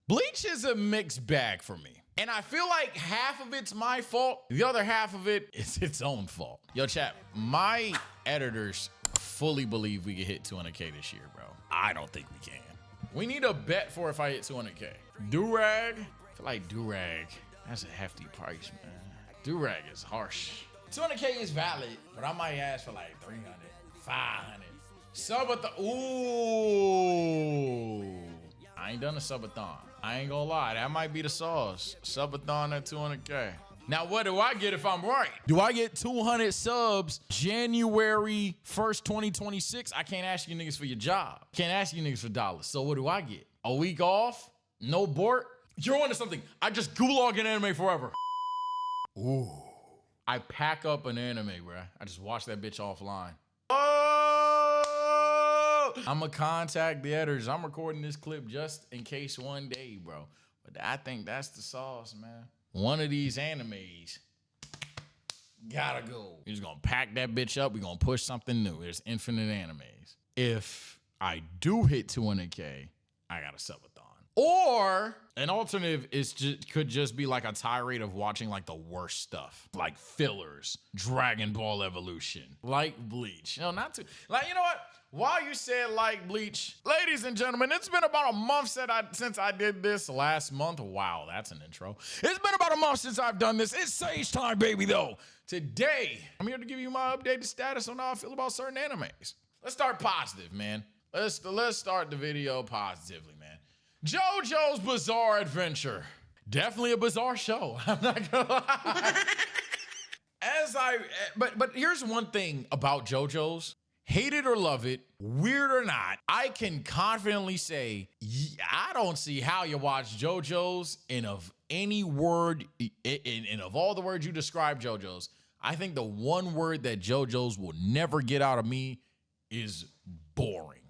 Bleach is a mixed bag for me. And I feel like half of it's my fault. The other half of it is its own fault. Yo, chat, my editors fully believe we can hit 200K this year, bro. I don't think we can. We need a bet for if I hit 200K. Durag, I feel like Durag, that's a hefty price, man. Durag is harsh. 200K is valid, but I might ask for like 300, 500. Subathon, ooh. I ain't done a subathon. I ain't gonna lie, that might be the sauce. Subathon at 200K. Now, what do I get if I'm right? Do I get 200 subs January 1st, 2026? I can't ask you niggas for your job. Can't ask you niggas for dollars. So what do I get? A week off? No Bort? You're onto something. I just gulag an anime forever. Ooh. I pack up an anime, bruh. I just watch that bitch offline. Oh! I'ma contact the editors. I'm recording this clip just in case one day, bro. But I think that's the sauce, man. One of these animes gotta go. We're just gonna pack that bitch up. We're gonna push something new. There's infinite animes. If I do hit 200K, I got a subathon. Or an alternative is could just be like a tirade of watching like the worst stuff, like fillers, Dragon Ball Evolution, like Bleach. No, not too. Like, you know what? While you said like Bleach, ladies and gentlemen, it's been about a month since I did this last month. Wow, that's an intro. It's been about a month since I've done this. It's Sage time, baby, though. Today, I'm here to give you my updated status on how I feel about certain animes. Let's start positive, man. Let's start the video positively, man. JoJo's Bizarre Adventure. Definitely a bizarre show. I'm not gonna lie. But here's one thing about JoJo's. Hate it or love it, weird or not, I can confidently say, I don't see how you watch JoJo's, and of any word, and of all the words you describe JoJo's, I think the one word that JoJo's will never get out of me is boring.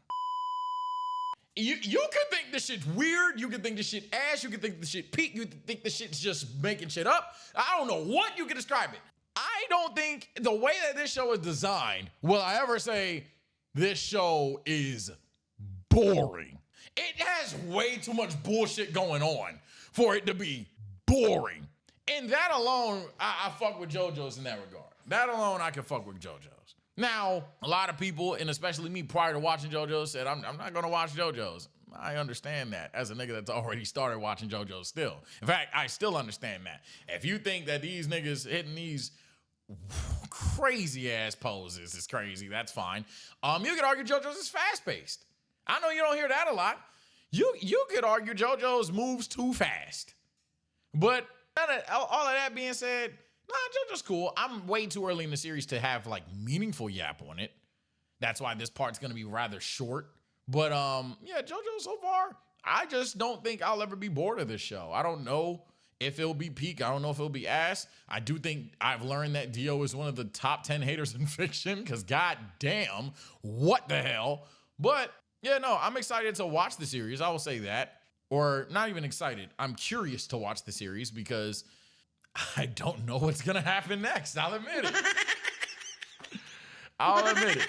You could think this shit's weird, you could think this shit ass, you could think this shit peak, you could think this shit's just making shit up. I don't know what you can describe it. I don't think the way that this show is designed will I ever say this show is boring. It has way too much bullshit going on for it to be boring. And that alone, I fuck with JoJo's in that regard. That alone, I can fuck with JoJo's. Now, a lot of people, and especially me prior to watching JoJo's, said, I'm not gonna watch JoJo's. I understand that as a nigga that's already started watching JoJo's still. In fact, I still understand that. If you think that these niggas hitting these crazy ass poses is crazy, that's fine. You could argue JoJo's is fast paced. I know you don't hear that a lot. You could argue JoJo's moves too fast. But all of that being said, nah, JoJo's cool. I'm way too early in the series to have like meaningful yap on it. That's why this part's gonna be rather short. But yeah, JoJo so far, I just don't think I'll ever be bored of this show. I don't know if it'll be peak. I don't know if it'll be ass. I do think I've learned that Dio is one of the top 10 haters in fiction, because god damn, what the hell? But yeah, no, I'm excited to watch the series. I will say that. Or not even excited. I'm curious to watch the series because I don't know what's gonna happen next. I'll admit it. I'll admit it.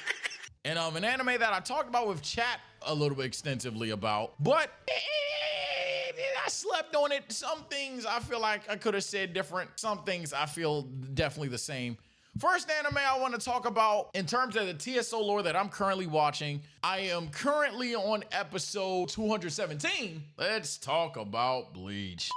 And an anime that I talked about with chat a little bit extensively about, but I slept on it. Some things I feel like I could have said different. Some things I feel definitely the same. First anime I want to talk about in terms of the TSO lore that I'm currently watching. I am currently on episode 217. Let's talk about Bleach.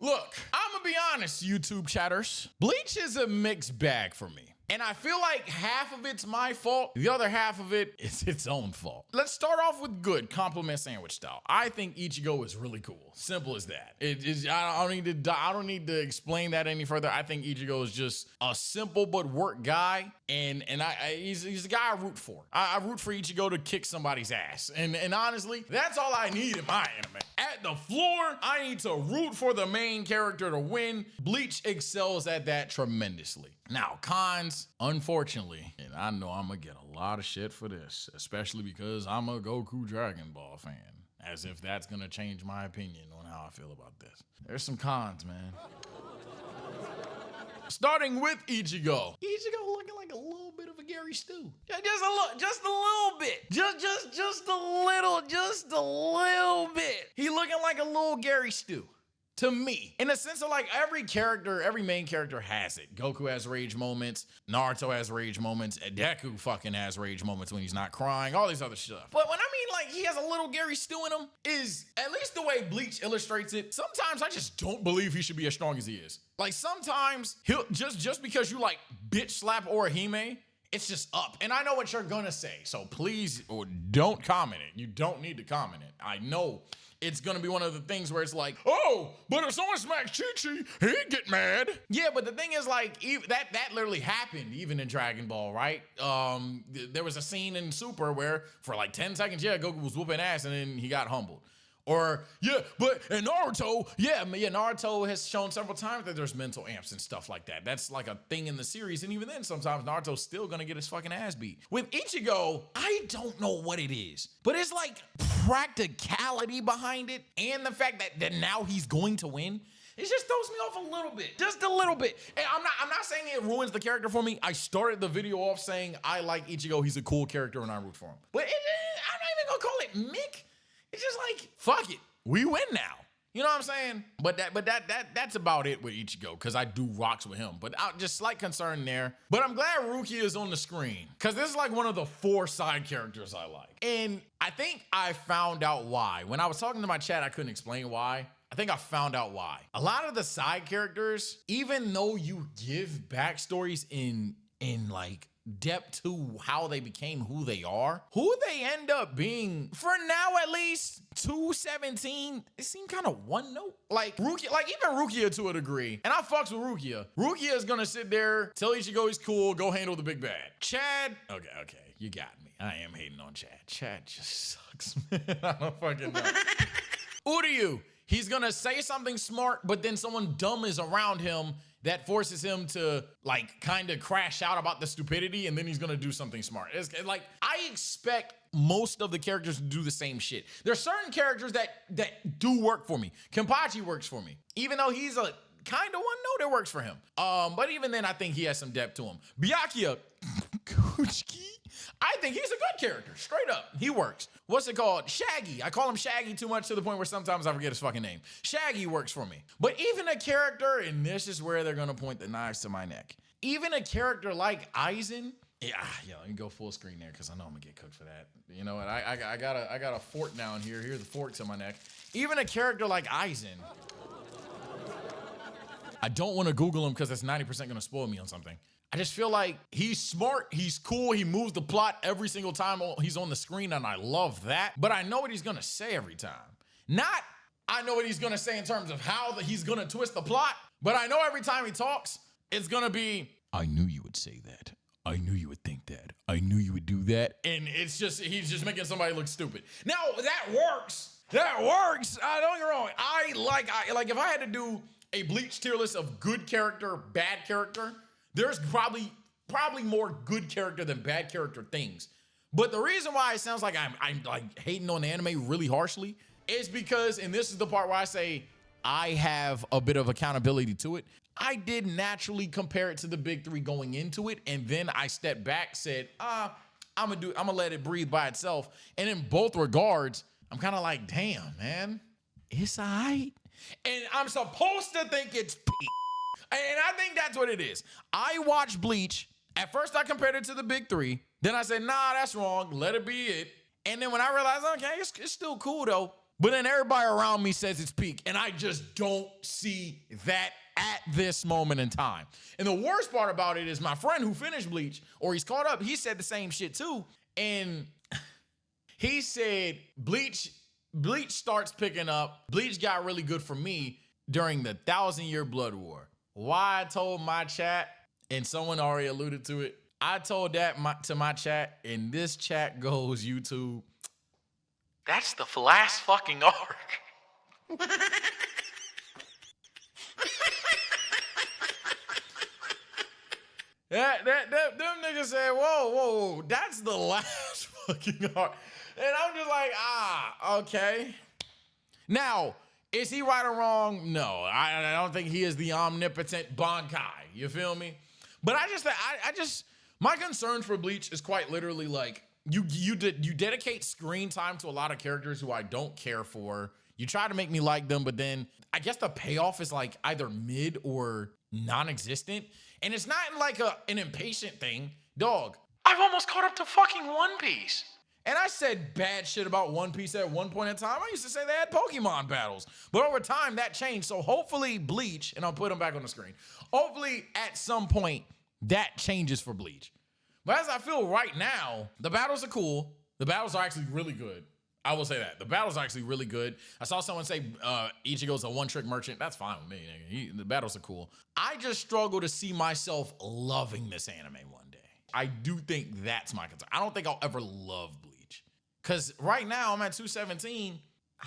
Look, I'm gonna be honest, YouTube chatters. Bleach is a mixed bag for me. And I feel like half of it's my fault. The other half of it is its own fault. Let's start off with good, compliment sandwich style. I think Ichigo is really cool. Simple as that. I don't need to explain that any further. I think Ichigo is just a simple but work guy. And he's a guy I root for. I root for Ichigo to kick somebody's ass. And honestly, that's all I need in my anime. At the floor, I need to root for the main character to win. Bleach excels at that tremendously. Now, cons, unfortunately, and I know I'm gonna get a lot of shit for this, especially because I'm a Goku Dragon Ball fan, as if that's gonna change my opinion on how I feel about this. There's some cons, man. Starting with Ichigo. Ichigo looking like a little bit of a Gary Stew. Just a little bit. Just a little bit. He looking like a little Gary Stew. To me, in the sense of like every main character has it. Goku has rage moments, Naruto has rage moments, and Deku fucking has rage moments when he's not crying, all this other stuff. But when I mean like he has a little Gary Stew in him, is at least the way Bleach illustrates it, sometimes I just don't believe he should be as strong as he is. Like sometimes he'll just because you like bitch slap Orihime, it's just up. And I know what you're gonna say, so please don't comment it. You don't need to comment it. I know it's gonna be one of the things where it's like, oh, but if someone smacks Chi-Chi, he'd get mad. Yeah, but the thing is like, that literally happened even in Dragon Ball, right? There was a scene in Super where for like 10 seconds, yeah, Goku was whooping ass and then he got humbled. Or, yeah, but in Naruto, Naruto has shown several times that there's mental amps and stuff like that. That's like a thing in the series. And even then, sometimes Naruto's still gonna get his fucking ass beat. With Ichigo, I don't know what it is, but it's like practicality behind it and the fact that now he's going to win. It just throws me off a little bit, just a little bit. And I'm not saying it ruins the character for me. I started the video off saying I like Ichigo. He's a cool character and I root for him. But I'm not even gonna call it Mick. It's just like, fuck it, we win now. You know what I'm saying? But that's about it with Ichigo, because I do rocks with him. But just slight concern there. But I'm glad Rukia is on the screen, because this is like one of the 4 side characters I like. And I think I found out why. When I was talking to my chat, I couldn't explain why. I think I found out why. A lot of the side characters, even though you give backstories in like depth to how they became who they are, who they end up being, for now at least, 217, it seemed kind of one note. Like Rukia, like even Rukia to a degree, and I fucks with Rukia. Rukia is gonna sit there, tell Ichigo he's cool, go handle the big bad. Chad, okay, you got me. I am hating on Chad. Chad just sucks, man. I don't fucking know. Uryu, he's gonna say something smart, but then someone dumb is around him that forces him to like kind of crash out about the stupidity, and then he's gonna do something smart. It's like, I expect most of the characters to do the same shit. There's certain characters that do work for me. Kenpachi works for me. Even though he's a kind of one note, it works for him. But even then, I think he has some depth to him. Byakuya, Kuchiki, I think he's a good character, straight up. He works. What's it called? Shaggy. I call him Shaggy too much to the point where sometimes I forget his fucking name. Shaggy works for me. But even a character, and this is where they're gonna point the knives to my neck. Even a character like Aizen, let me go full screen there because I know I'm gonna get cooked for that. You know what? I got a fork down here. Here's the fork to my neck. Even a character like Aizen, I don't want to Google him because that's 90% gonna spoil me on something. I just feel like he's smart, he's cool, he moves the plot every single time he's on the screen, and I love that. But I know what he's gonna say every time. Not, I know what he's gonna say in terms of how he's gonna twist the plot, but I know every time he talks, it's gonna be, I knew you would say that. I knew you would think that. I knew you would do that. And it's just, he's just making somebody look stupid. Now, that works. That works. Don't get me wrong. I like if I had to do a Bleach tier list of good character, bad character, there's probably more good character than bad character things. But the reason why it sounds like I'm like hating on the anime really harshly is because, and this is the part where I say I have a bit of accountability to it, I did naturally compare it to the big 3 going into it, and then I stepped back, said, I'm gonna let it breathe by itself. And in both regards, I'm kind of like, damn, man, it's all right. And I'm supposed to think it's peak. And I think that's what it is. I watched Bleach. At first, I compared it to the big 3. Then I said, nah, that's wrong. Let it be it. And then when I realized, okay, it's still cool, though. But then everybody around me says it's peak. And I just don't see that at this moment in time. And the worst part about it is my friend who finished Bleach, or he's caught up, he said the same shit, too. And he said Bleach starts picking up. Bleach got really good for me during the 1,000-Year Blood War. Why I told my chat, and someone already alluded to it, I told that to my chat, and this chat goes, YouTube, that's the last fucking arc. Them niggas said, whoa, that's the last fucking arc. And I'm just like, okay. Now, is he right or wrong? No, I don't think he is the omnipotent Bankai. You feel me? But I just, My concerns for Bleach is quite literally like you dedicate screen time to a lot of characters who I don't care for. You try to make me like them, but then I guess the payoff is like either mid or non-existent. And it's not like an impatient thing. Dog, I've almost caught up to fucking One Piece. And I said bad shit about One Piece at one point in time. I used to say they had Pokemon battles. But over time, that changed. So hopefully Bleach, and I'll put them back on the screen. Hopefully at some point, that changes for Bleach. But as I feel right now, the battles are cool. The battles are actually really good. I will say that. The battles are actually really good. I saw someone say Ichigo's a one-trick merchant. That's fine with me. The battles are cool. I just struggle to see myself loving this anime one day. I do think that's my concern. I don't think I'll ever love Bleach. Because right now, I'm at 217.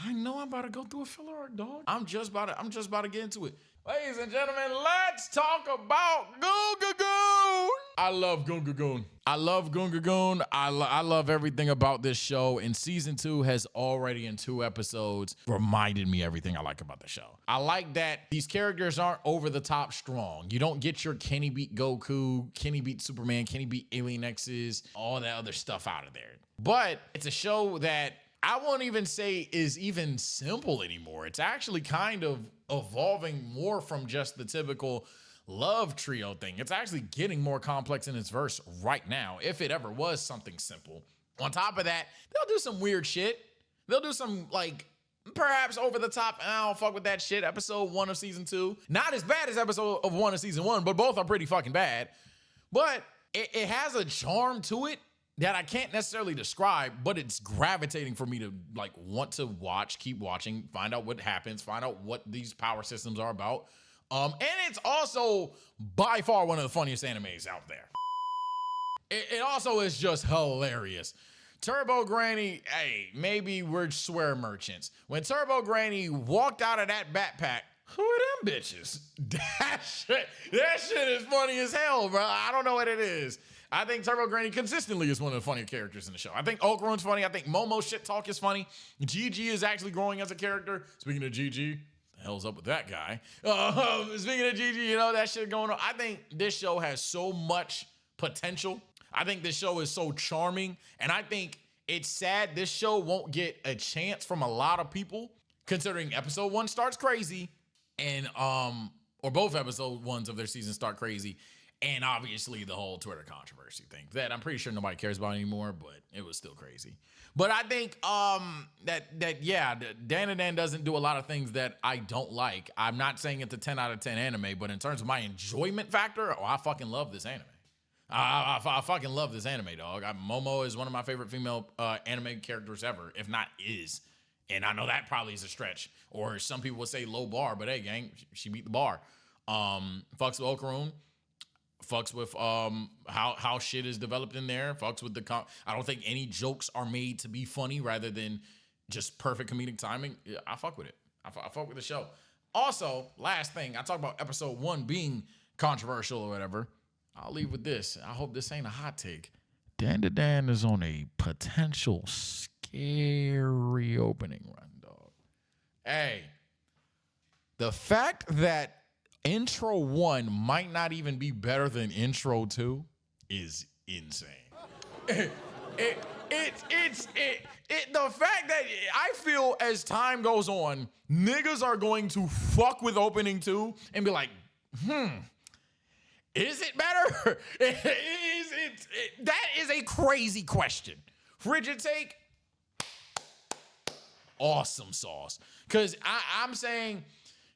I know I'm about to go through a filler arc, dog. I'm just about to get into it. Ladies and gentlemen, let's talk about Gungagoon. I love Gungagoon. I love Gungagoon. I love everything about this show. And season 2 has already in 2 episodes reminded me everything I like about the show. I like that these characters aren't over the top strong. You don't get your Kenny beat Goku, Kenny beat Superman, Kenny beat Alien X's, all that other stuff out of there. But it's a show that I won't even say is even simple anymore. It's actually kind of evolving more from just the typical love trio thing. It's actually getting more complex in its verse right now, if it ever was something simple. On top of that, they'll do some weird shit. They'll do some, like, perhaps over the top, I don't fuck with that shit, episode 1 of season 2. Not as bad as episode 1 of season 1, but both are pretty fucking bad. But it has a charm to it that I can't necessarily describe, but it's gravitating for me to like want to watch, keep watching, find out what happens, find out what these power systems are about. And it's also by far one of the funniest animes out there. It also is just hilarious. Turbo Granny, hey, maybe we're swear merchants. When Turbo Granny walked out of that backpack, who are them bitches? That shit is funny as hell, bro. I don't know what it is. I think Turbo Granny consistently is one of the funnier characters in the show. I think Okron's funny. I think Momo's shit talk is funny. Gigi is actually growing as a character. Speaking of Gigi, the hell's up with that guy? Speaking of Gigi, you know, that shit going on. I think this show has so much potential. I think this show is so charming. And I think it's sad this show won't get a chance from a lot of people, considering episode 1 starts crazy and, or both episode 1s of their season start crazy. And obviously the whole Twitter controversy thing that I'm pretty sure nobody cares about anymore, but it was still crazy. But I think Dandadan doesn't do a lot of things that I don't like. I'm not saying it's a 10 out of 10 anime, but in terms of my enjoyment factor, I fucking love this anime. I fucking love this anime, dog. Momo is one of my favorite female anime characters ever, if not is. And I know that probably is a stretch, or some people would say low bar, but hey, gang, she beat the bar. Fucks with Okaroon. Fucks with how shit is developed in there. Fucks with I don't think any jokes are made to be funny rather than just perfect comedic timing. Yeah, I fuck with it. I fuck with the show. Also, last thing, I talked about episode 1 being controversial or whatever. I'll leave with this. I hope this ain't a hot take. Dandadan is on a potential scary opening run, dog. Hey, the fact that Intro 1 might not even be better than Intro 2 is insane. The fact that I feel as time goes on, niggas are going to fuck with opening 2 and be like, is it better? That is a crazy question. Frigid take, awesome sauce. Because I'm saying,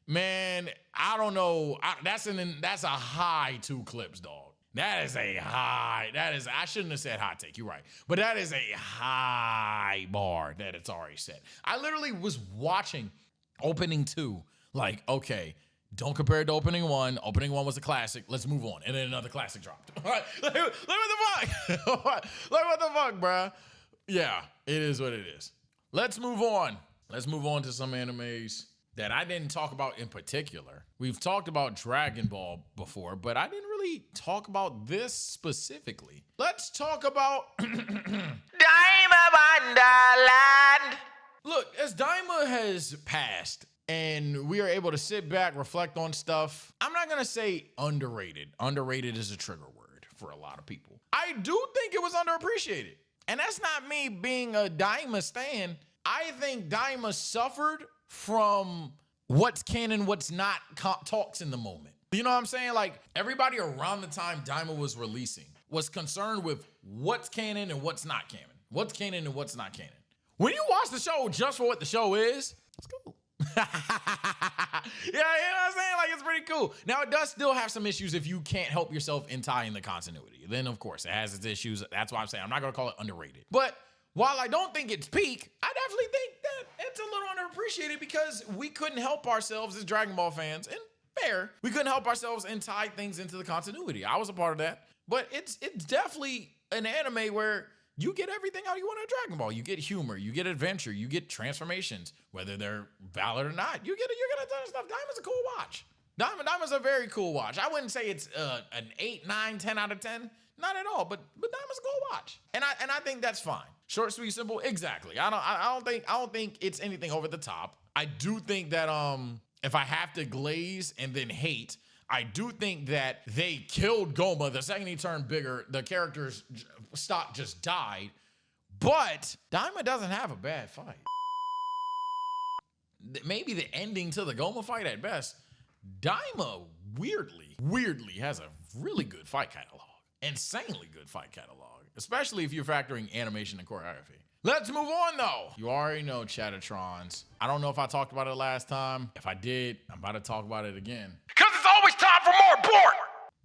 man, I don't know. That's a high 2 clips, dog. That is a high. I shouldn't have said hot take. You're right. But that is a high bar that it's already set. I literally was watching opening 2, like, okay, don't compare it to opening 1. Opening 1 was a classic. Let's move on. And then another classic dropped. Like, what the fuck? Like, what the fuck, bruh? Yeah, it is what it is. Let's move on. Let's move on to some animes that I didn't talk about in particular. We've talked about Dragon Ball before, but I didn't really talk about this specifically. Let's talk about Daima Wonderland. Look, as Daima has passed and we are able to sit back, reflect on stuff, I'm not gonna say underrated. Underrated is a trigger word for a lot of people. I do think it was underappreciated. And that's not me being a Daima stan. I think Daima suffered from what's canon, what's not talks in the moment. You know what I'm saying? Like, everybody around the time Daima was releasing was concerned with what's canon and what's not canon. What's canon and what's not canon. When you watch the show just for what the show is, it's cool. Yeah, you know what I'm saying? Like, it's pretty cool. Now, it does still have some issues if you can't help yourself in tying the continuity. Then, of course, it has its issues. That's why I'm saying I'm not going to call it underrated. But while I don't think it's peak, I definitely think that it's a little underappreciated because we couldn't help ourselves as Dragon Ball fans. And fair, we couldn't help ourselves and tie things into the continuity. I was a part of that. But it's definitely an anime where you get everything out you want in Dragon Ball. You get humor, you get adventure, you get transformations, whether they're valid or not. You get a ton of stuff. Daima's a cool watch. Daima's a very cool watch. I wouldn't say it's an 8, 9, 10 out of 10. Not at all, but Daima's a cool watch. And I think that's fine. Short, sweet, simple, exactly. I don't think it's anything over the top. I do think that if I have to glaze and then hate, I do think that they killed Goma the second he turned bigger. The character's stock just died. But Daima doesn't have a bad fight. Maybe the ending to the Goma fight at best. Daima weirdly has a really good fight catalog. Insanely good fight catalog. Especially if you're factoring animation and choreography. Let's move on though. You already know, Chattertrons. I don't know if I talked about it last time. If I did, I'm about to talk about it again. Cause it's always time for more Bort!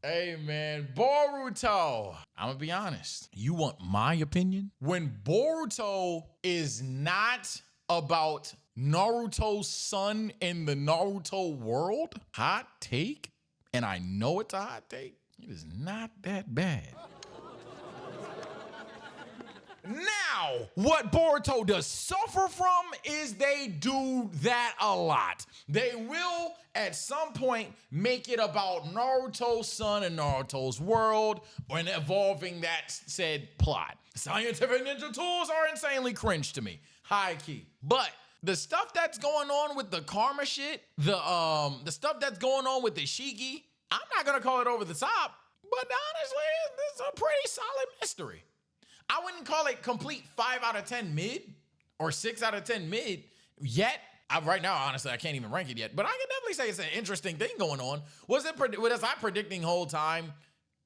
Hey man, Boruto. I'm gonna be honest. You want my opinion? When Boruto is not about Naruto's son in the Naruto world, hot take, and I know it's a hot take, it is not that bad. Now, what Boruto does suffer from is they do that a lot. They will, at some point, make it about Naruto's son and Naruto's world and evolving that said plot. Scientific ninja tools are insanely cringe to me. High key. But the stuff that's going on with the karma shit, the stuff that's going on with the Shiki, I'm not gonna call it over the top, but honestly, it's a pretty solid mystery. I wouldn't call it complete 5 out of 10 mid or 6 out of 10 mid yet. Right now, honestly, I can't even rank it yet, but I can definitely say it's an interesting thing going on. Was I predicting the whole time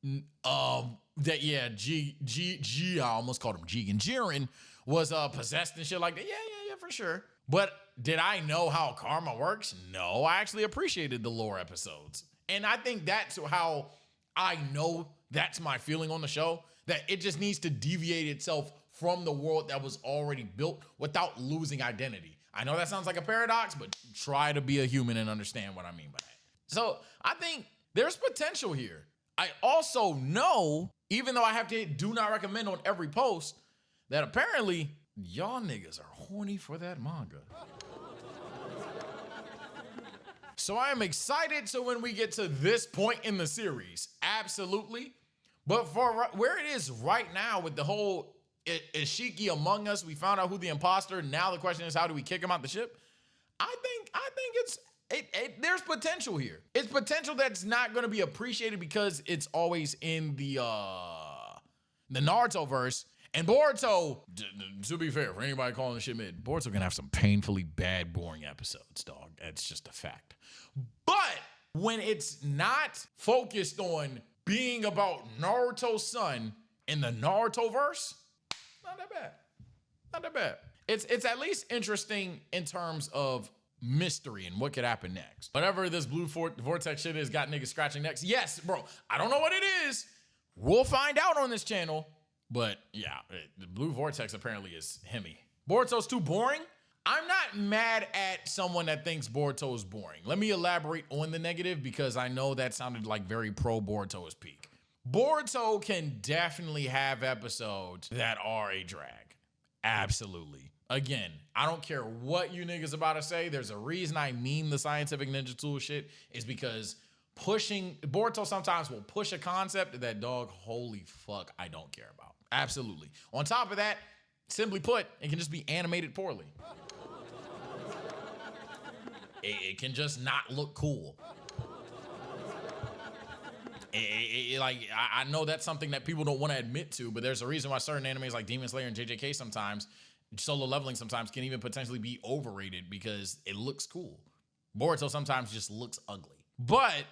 that I almost called him Jigen Jiren was possessed and shit like that? Yeah, for sure. But did I know how karma works? No, I actually appreciated the lore episodes. And I think that's how I know that's my feeling on the show, that it just needs to deviate itself from the world that was already built without losing identity. I know that sounds like a paradox, but try to be a human and understand what I mean by that. So I think there's potential here. I also know, even though I have to hit do not recommend on every post, that apparently y'all niggas are horny for that manga. So I am excited. So when we get to this point in the series, absolutely. But for where it is right now with the whole Ishiki among us, we found out who the imposter. Now the question is, how do we kick him out the ship? I think there's potential here. It's potential that's not going to be appreciated because it's always in the Naruto verse. And Boruto, to be fair, for anybody calling the shit mid, Boruto gonna have some painfully bad, boring episodes, dog. That's just a fact. But when it's not focused on being about Naruto's son in the Naruto verse, not that bad. Not that bad. It's at least interesting in terms of mystery and what could happen next. Whatever this blue vortex shit is got niggas scratching necks. Yes, bro. I don't know what it is. We'll find out on this channel. But yeah, the blue vortex apparently is Hemi. Boruto's too boring? I'm not mad at someone that thinks Boruto is boring. Let me elaborate on the negative because I know that sounded like very pro Boruto's peak. Boruto can definitely have episodes that are a drag. Absolutely. Again, I don't care what you niggas about to say. There's a reason I mean the scientific ninja tool shit is because Boruto sometimes will push a concept that, dog, holy fuck, I don't care about. Absolutely. On top of that, simply put, it can just be animated poorly. It can just not look cool. I know that's something that people don't want to admit to, but there's a reason why certain animes like Demon Slayer and JJK sometimes, Solo Leveling sometimes can even potentially be overrated because it looks cool. Boruto sometimes just looks ugly. But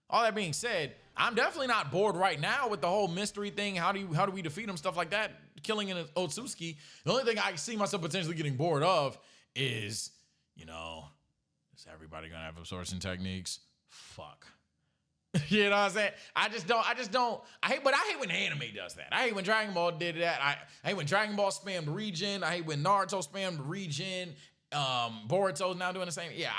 all that being said, I'm definitely not bored right now with the whole mystery thing. How do we defeat him? Stuff like that. Killing an Otsutsuki. The only thing I see myself potentially getting bored of is, is everybody gonna have absorption techniques? Fuck. You know what I'm saying? I hate when anime does that. I hate when Dragon Ball did that. I hate when Dragon Ball spammed regen. I hate when Naruto spammed regen. Boruto's now doing the same. Yeah,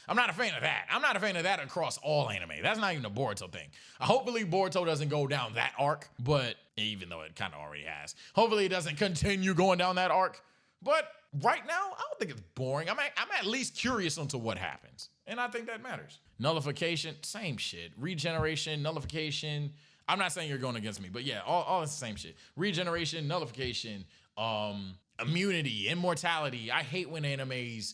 I'm not a fan of that. I'm not a fan of that across all anime. That's not even a Boruto thing. Hopefully Boruto doesn't go down that arc, but even though it kind of already has. Hopefully it doesn't continue going down that arc. But right now, I don't think it's boring. I'm at least curious onto what happens. And I think that matters. Nullification, same shit. Regeneration, nullification. I'm not saying you're going against me, but yeah, all it's the same shit. Regeneration, nullification, immunity, immortality. I hate when animes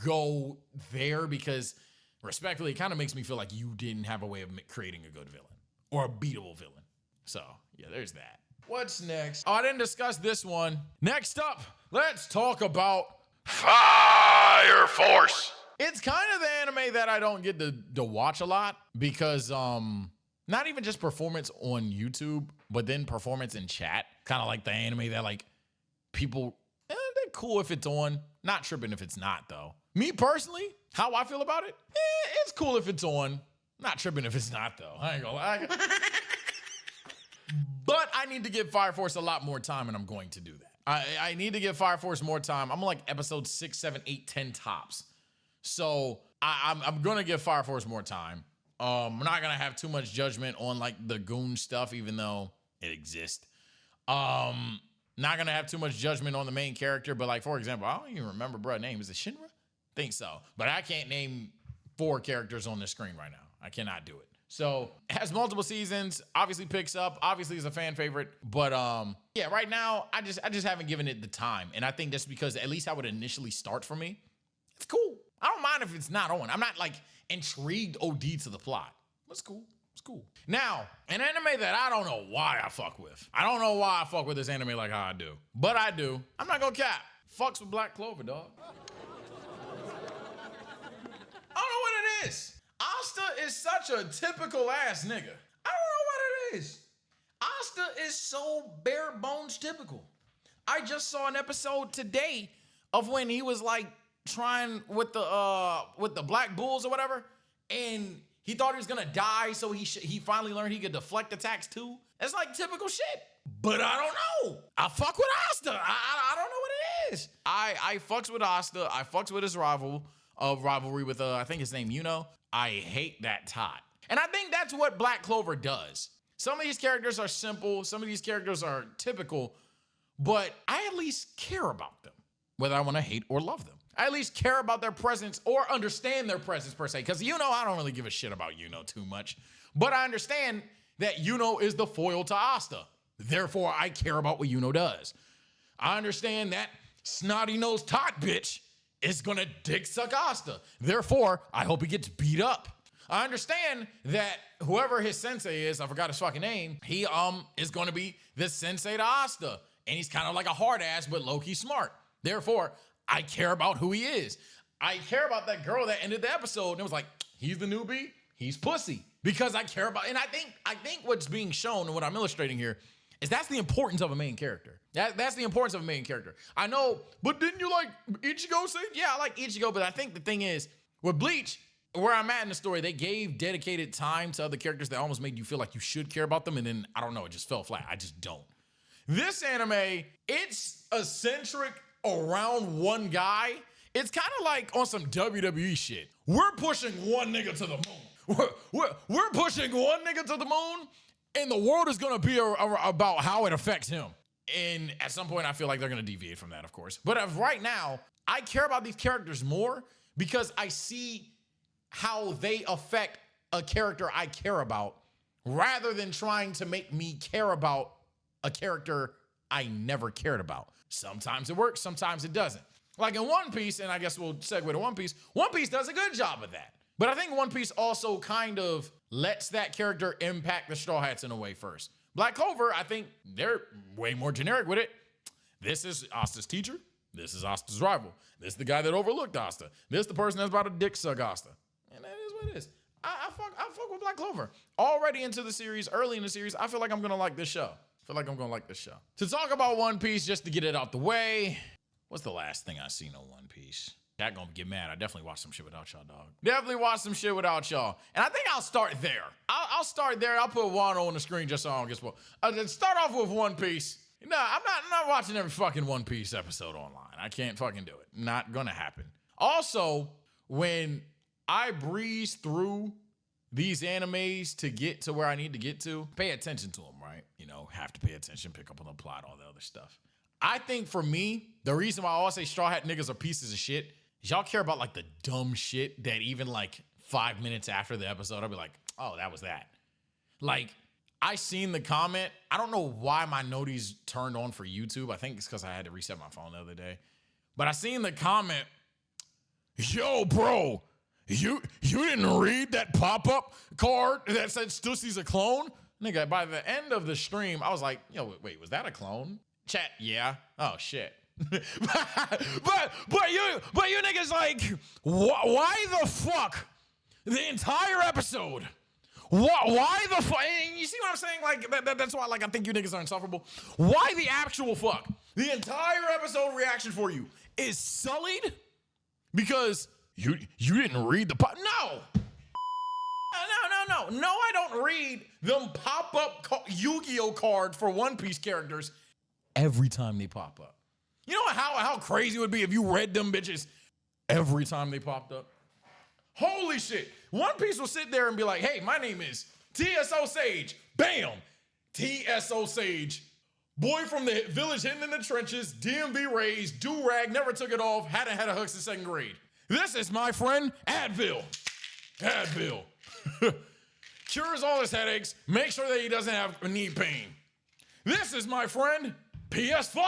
go there because, respectfully, it kind of makes me feel like you didn't have a way of creating a good villain or a beatable villain. So, yeah, there's that. What's next? Oh, I didn't discuss this one. Next up, let's talk about Fire Force. It's kind of the anime that I don't get to watch a lot because not even just performance on YouTube, but then performance in chat. Kind of like the anime that like people, they're cool if it's on. Not tripping if it's not though. Me personally, how I feel about it, it's cool if it's on. Not tripping if it's not though. I ain't gonna lie. But I need to give Fire Force a lot more time and I'm going to do that. I need to give Fire Force more time. I'm like episode 6, 7, 8, 10 tops. So I'm gonna give Fire Force more time. I'm not gonna have too much judgment on like the goon stuff, even though it exists. Not gonna have too much judgment on the main character, but like for example, I don't even remember bruh's name. Is it Shinra? Think so. But I can't name 4 characters on the screen right now. I cannot do it. So it has multiple seasons, obviously picks up, obviously is a fan favorite. But yeah, right now I just haven't given it the time. And I think that's because at least how it initially starts for me, it's cool. I don't mind if it's not on. I'm not like intrigued OD to the plot. It's cool. It's cool. Now, an anime that I don't know why I fuck with. I don't know why I fuck with this anime like how I do. But I do. I'm not gonna cap. Fucks with Black Clover, dog. I don't know what it is. Asta is such a typical ass nigga. I don't know what it is. Asta is so bare bones typical. I just saw an episode today of when he was like trying with the Black Bulls or whatever, and he thought he was gonna die, so he finally learned he could deflect attacks too. It's like typical shit. But I don't know. I fuck with Asta. I don't know what it is. I fucks with Asta. I fucks with his rivalry with I think his name Yuno. I hate that tie. And I think that's what Black Clover does. Some of these characters are simple, some of these characters are typical, but I at least care about them, whether I want to hate or love them. I at least care about their presence or understand their presence per se. Because I don't really give a shit about Yuno too much. But I understand that Yuno is the foil to Asta. Therefore, I care about what Yuno does. I understand that snotty-nosed tot bitch is gonna dick suck Asta. Therefore, I hope he gets beat up. I understand that whoever his sensei is, I forgot his fucking name, he is gonna be the sensei to Asta. And he's kind of like a hard ass, but low-key smart. Therefore, I care about who he is. I care about that girl that ended the episode and it was like, he's the newbie, he's pussy. Because I care about, and I think what's being shown and what I'm illustrating here is that's the importance of a main character. That's the importance of a main character. I know, but didn't you like Ichigo? Yeah, I like Ichigo, but I think the thing is, with Bleach, where I'm at in the story, they gave dedicated time to other characters that almost made you feel like you should care about them, and then, I don't know, it just fell flat. I just don't. This anime, it's eccentric around one guy. It's kind of like on some WWE shit. We're pushing one nigga to the moon. We're pushing one nigga to the moon, and the world is gonna be about how it affects him. And at some point, I feel like they're gonna deviate from that, of course. But as right now, I care about these characters more because I see how they affect a character I care about rather than trying to make me care about a character I never cared about. Sometimes it works, sometimes it doesn't. Like in One Piece, and I guess we'll segue to One Piece does a good job of that. But I think One Piece also kind of lets that character impact the Straw Hats in a way first. Black Clover, I think they're way more generic with it. This is Asta's teacher. This is Asta's rival. This is the guy that overlooked Asta. This is the person that's about to dick suck Asta. And that is what it is. I fuck with Black Clover. Already into the series, early in the series, I feel like I'm gonna like this show. To talk about One Piece, just to get it out the way, what's the last thing I seen on One Piece? That gonna get mad. I definitely watched some shit without y'all, dog. Definitely watched some shit without y'all. And I think I'll start there. I'll start there. I'll put Wano on the screen just so I don't get spoiled. Start off with One Piece. No, I'm not watching every fucking One Piece episode online. I can't fucking do it. Not gonna happen. Also, when I breeze through these animes to get to where I need to get to, pay attention to them, right? You know, have to pay attention, pick up on the plot, all the other stuff. I think for me, the reason why I always say Straw Hat niggas are pieces of shit is y'all care about like the dumb shit that even like 5 minutes after the episode, I'll be like, oh, that was that. Like, I seen the comment. I don't know why my noties turned on for YouTube. I think it's because I had to reset my phone the other day. But I seen the comment, yo, bro, you didn't read that pop-up card that said Stussy's a clone? Nigga, by the end of the stream, I was like, yo, wait, was that a clone? Chat, yeah. Oh, shit. but you niggas like, why the fuck the entire episode? Why the fuck? You see what I'm saying? Like, that's why, like, I think you niggas are insufferable. Why the actual fuck? The entire episode reaction for you is sullied because you didn't read the pop. No, I don't read them pop-up Yu-Gi-Oh cards for One Piece characters every time they pop up. You know how crazy it would be if you read them bitches every time they popped up? Holy shit. One Piece will sit there and be like, hey, my name is TSO Sage. Bam. TSO Sage. Boy from the village hidden in the trenches, DMV raised, do-rag, never took it off, hadn't had a hooks in second grade. This is my friend, Advil. Advil. Cures all his headaches, make sure that he doesn't have knee pain. This is my friend, PS5.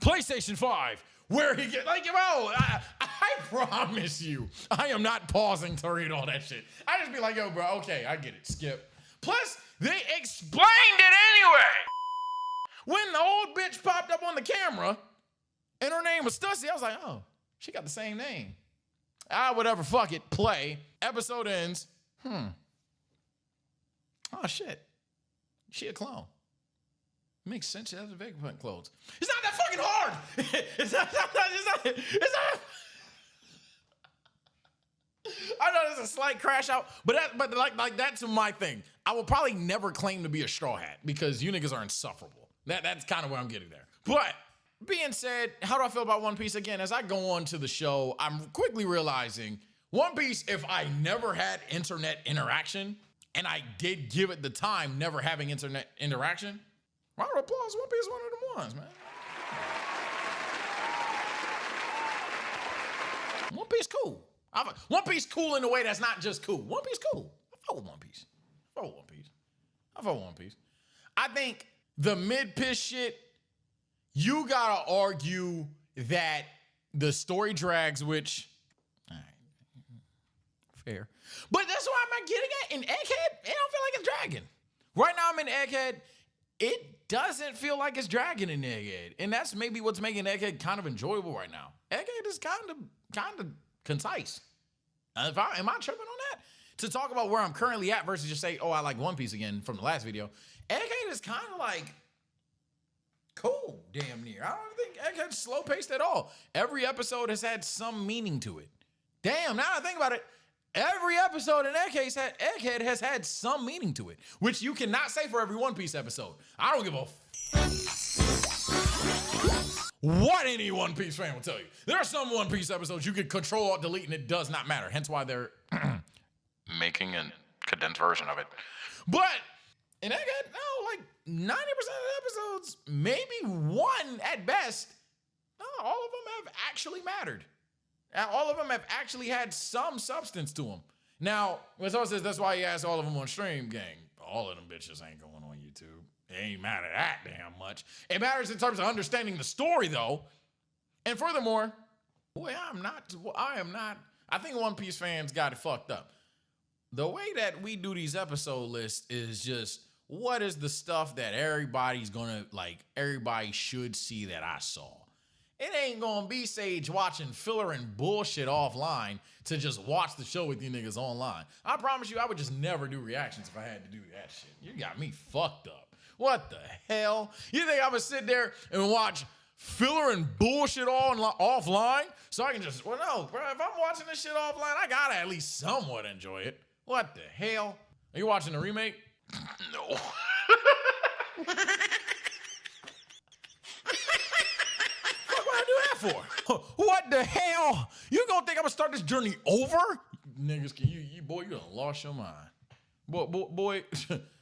PlayStation 5. Where he get, like, bro, I promise you, I am not pausing to read all that shit. I just be like, yo, bro, okay, I get it, skip. Plus, they explained it anyway. When the old bitch popped up on the camera, and her name was Stussy, I was like, oh, she got the same name. Whatever, fuck it, play. Episode ends. Oh, shit. She a clone. Makes sense. She has a Vegapunk clothes. It's not that fucking hard. It's not. I know there's a slight crash out, but that's my thing. I will probably never claim to be a Straw Hat because you niggas are insufferable. That's kind of where I'm getting there. But being said, how do I feel about One Piece? Again, as I go on to the show, I'm quickly realizing One Piece, if I never had internet interaction, and I did give it the time never having internet interaction, round of applause, One Piece is one of them ones, man. One Piece cool. One Piece cool in a way that's not just cool. One Piece cool. I fuck with One Piece. I fuck with One Piece. I think the mid-piss shit, you gotta argue that the story drags, which, all right, fair. But that's what I'm getting at. In Egghead, it don't feel like it's dragging. Right now I'm in Egghead. It doesn't feel like it's dragging in Egghead. And that's maybe what's making Egghead kind of enjoyable right now. Egghead is kind of concise. Am I tripping on that? To talk about where I'm currently at versus just say, oh, I like One Piece again from the last video. Egghead is kind of like cool, damn near. I don't think Egghead's slow paced at all. Every episode has had some meaning to it. Damn, now that I think about it, every episode in Egghead has had some meaning to it, which you cannot say for every One Piece episode. I don't give a what any One Piece fan will tell you. There are some One Piece episodes you can control or delete and it does not matter. Hence why they're making a condensed version of it. But in Egghead, no, like 90% of the episodes, maybe one at best, no, all of them have actually mattered. All of them have actually had some substance to them. Now, when someone says that's why he asked all of them on stream, gang, all of them bitches ain't going on YouTube. It ain't matter that damn much. It matters in terms of understanding the story, though. And furthermore, boy, I am not. I think One Piece fans got it fucked up. the way that we do these episode lists is just what is the stuff that everybody's gonna like, everybody should see that I saw. It ain't gonna be Sage watching filler and bullshit offline to just watch the show with you niggas online. I promise you, I would just never do reactions if I had to do that shit. You got me fucked up. What the hell? You think I'm gonna sit there and watch filler and bullshit offline so I can just, well, no, bro, if I'm watching this shit offline, I gotta at least somewhat enjoy it. What the hell? Are you watching the remake? No. What would I do that for? What the hell? You gonna think I'm gonna start this journey over? Niggas, can you boy, you done lost your mind. Boy,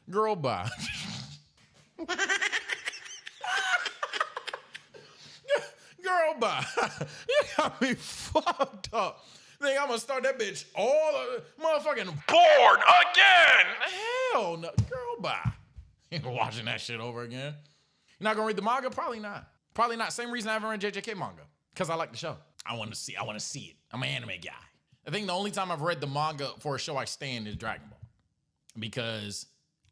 girl, bye. Girl, bye. You got me fucked up. Think I'm gonna start that bitch all motherfucking bored again. Hell no. Girl, bye. Ain't watching that shit over again. You're not gonna read the manga? Probably not. Probably not. Same reason I haven't read JJK manga. Because I like the show. I want to see it. I'm an anime guy. I think the only time I've read the manga for a show I stand is Dragon Ball. Because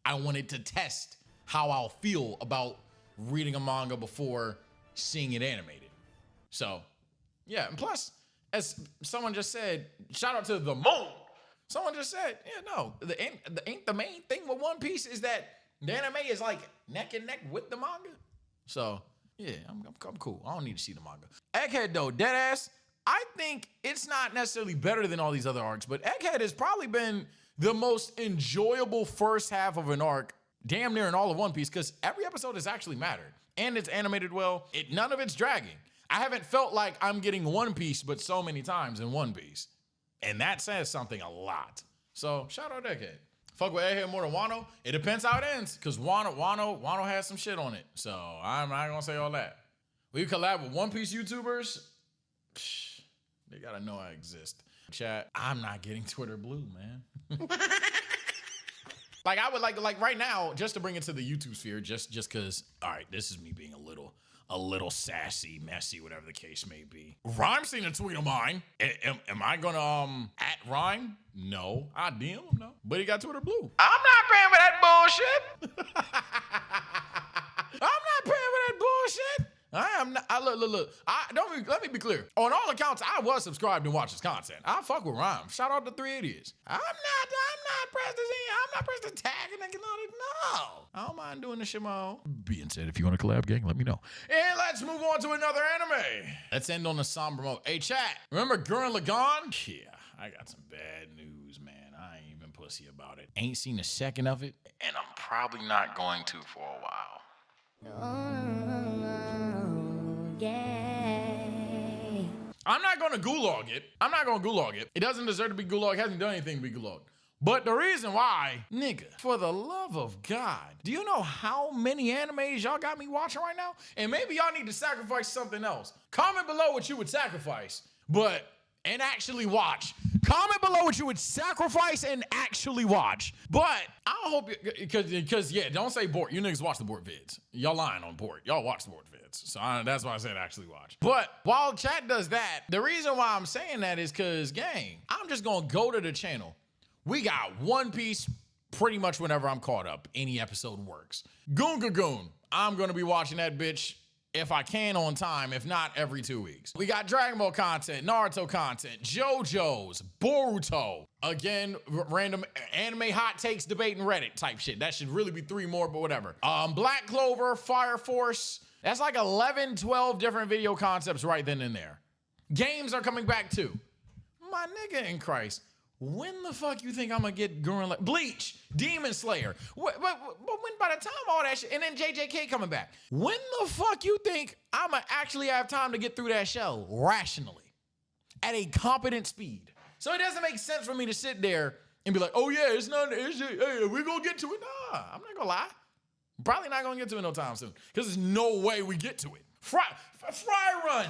I wanted to test how I'll feel about reading a manga before seeing it animated. So, yeah. And plus, as someone just said, shout out to the moon. Someone just said, yeah, no, the main thing with One Piece is that the anime is like neck and neck with the manga. So, yeah, I'm cool. I don't need to see the manga. Egghead, though, deadass, I think it's not necessarily better than all these other arcs, but Egghead has probably been the most enjoyable first half of an arc damn near in all of One Piece because every episode has actually mattered. And it's animated well. None of it's dragging. I haven't felt like I'm getting One Piece, but so many times in One Piece. And that says something a lot. So, shout out Egghead. Fuck with Egghead more than Wano. It depends how it ends, because Wano has some shit on it. So, I'm not gonna say all that. We collab with One Piece YouTubers. Psh, they gotta know I exist. Chat, I'm not getting Twitter blue, man. Like, I would like right now, just to bring it to the YouTube sphere, just because, all right, this is me being a little sassy, messy, whatever the case may be. Rhyme seen a tweet of mine. Am I gonna at Rhyme? No. I DM him, no. But he got Twitter blue. I'm not paying for that bullshit. I'm not paying for that bullshit. I am not. Look. Let me be clear. On all accounts, I was subscribed and watched his content. I fuck with Rhyme. Shout out to 3 Idiots. I'm not pressed to tag and all that. No. I don't mind doing this shit my own. Being said, if you want to collab, gang, let me know. And let's move on to another anime. Let's end on a somber note. Hey, chat. Remember Gurren Lagann? Yeah, I got some bad news, man. I ain't even pussy about it. Ain't seen a second of it. And I'm probably not going to for a while. I'm not going to gulag it. It doesn't deserve to be gulagged. It hasn't done anything to be gulagged. But the reason why, nigga, for the love of God, do you know how many animes y'all got me watching right now? And maybe y'all need to sacrifice something else. Comment below what you would sacrifice, and actually watch. Comment below what you would sacrifice and actually watch. But I hope, because yeah, don't say Bort. You niggas watch the Bort vids. Y'all lying on Bort. Y'all watch the Bort vids. So that's why I said actually watch. But while chat does that, the reason why I'm saying that is because, gang, I'm just going to go to the channel. We got One Piece pretty much whenever I'm caught up. Any episode works. Gunga Goon. I'm going to be watching that bitch if I can on time, if not every 2 weeks. We got Dragon Ball content, Naruto content, JoJo's, Boruto. Again, random anime hot takes, debate, and Reddit type shit. That should really be 3 more, but whatever. Black Clover, Fire Force. That's like 11, 12 different video concepts right then and there. Games are coming back too. My nigga in Christ. When the fuck you think I'm gonna get Bleach, Demon Slayer? But when by the time all that shit, and then JJK coming back, when the fuck you think I'ma actually have time to get through that show rationally, at a competent speed? So it doesn't make sense for me to sit there and be like, oh yeah, hey, we're gonna get to it. Nah, I'm not gonna lie. I'm probably not gonna get to it no time soon, because there's no way we get to it. Fry run.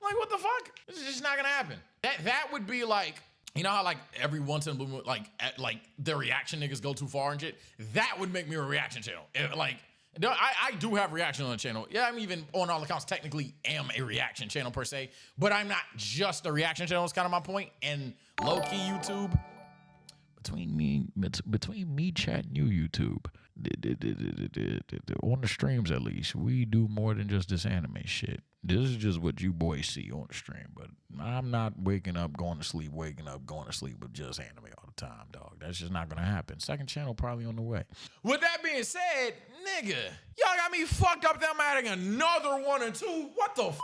Like, what the fuck? This is just not gonna happen. That would be like, you know how like every once in a blue moon, like the reaction niggas go too far and shit? That would make me a reaction channel. I do have reaction on the channel. Yeah, I'm even on all accounts technically am a reaction channel per se, but I'm not just a reaction channel is kind of my point. And low-key YouTube, between me between me, chat, and you, YouTube, on the streams at least, we do more than just this anime shit. This is just what you boys see on the stream, but I'm not waking up, going to sleep, waking up, going to sleep with just anime all the time, dog. That's just not gonna happen. Second channel probably on the way. With that being said, nigga, y'all got me fucked up that I'm adding another 1 and 2. What the f?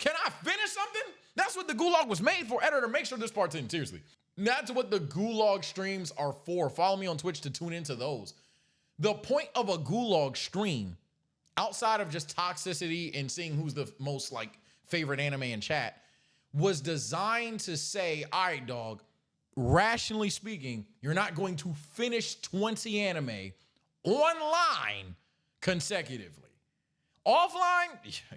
Can I finish something? That's what the gulag was made for. Editor, make sure this part's in, seriously. That's what the gulag streams are for. Follow me on Twitch to tune into those. The point of a gulag stream, outside of just toxicity and seeing who's the most like favorite anime in chat, was designed to say, all right, dog, rationally speaking, you're not going to finish 20 anime online consecutively. Offline,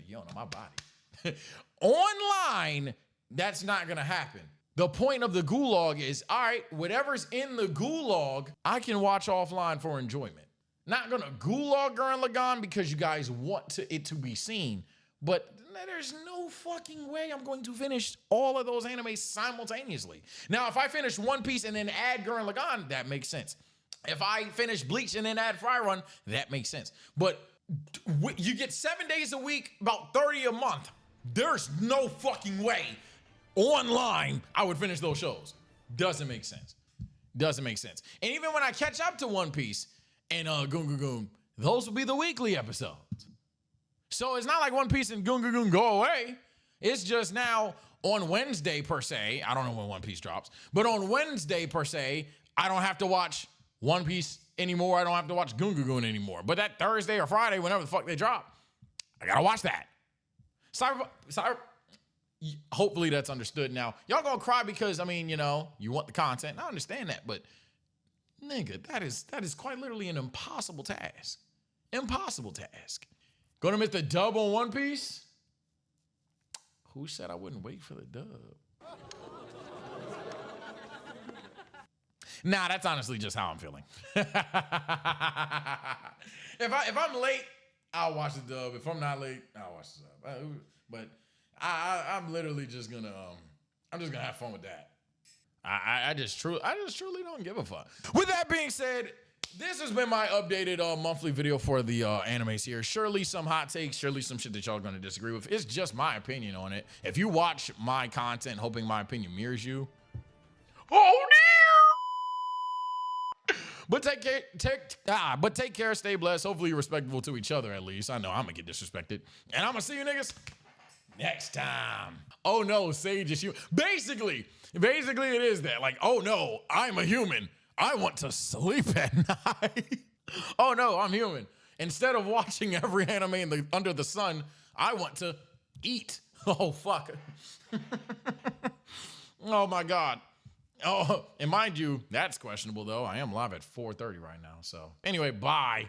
you don't know my body. Online, that's not gonna happen. The point of the gulag is, all right, whatever's in the gulag, I can watch offline for enjoyment. Not gonna gulag Gurren Lagann because you guys want it to be seen, but there's no fucking way I'm going to finish all of those animes simultaneously. Now, if I finish One Piece and then add Gurren Lagann, that makes sense. If I finish Bleach and then add Fry Run, that makes sense. But you get 7 days a week, about 30 a month. There's no fucking way online I would finish those shows. Doesn't make sense. Doesn't make sense. And even when I catch up to One Piece and Goon Goon, those will be the weekly episodes. So it's not like One Piece and Goon go away. It's just now on Wednesday per se. I don't know when One Piece drops, but on Wednesday per se, I don't have to watch One Piece anymore. I don't have to watch Goon anymore. But that Thursday or Friday, whenever the fuck they drop, I gotta watch that. Hopefully that's understood now. Y'all gonna cry because, I mean, you know, you want the content. I understand that, but nigga, that is quite literally an impossible task. Impossible task. Gonna miss the dub on One Piece? Who said I wouldn't wait for the dub? Nah, that's honestly just how I'm feeling. If I'm late, I'll watch the dub. If I'm not late, I'll watch the dub. But I'm literally just gonna I'm just gonna have fun with that. I just truly don't give a fuck. With that being said, this has been my updated monthly video for the animes here. Surely some hot takes, surely some shit that y'all are gonna disagree with. It's just my opinion on it. If you watch my content hoping my opinion mirrors you, oh dear. But take care, stay blessed. Hopefully you're respectful to each other at least. I know I'm gonna get disrespected. And I'm gonna see you niggas next time. Oh no, Sage is human. Basically it is that. Like, oh no, I'm a human. I want to sleep at night. Oh no, I'm human. Instead of watching every anime under the sun, I want to eat. Oh fuck. Oh my God. Oh, and mind you, that's questionable though. I am live at 4:30 right now. So anyway, bye.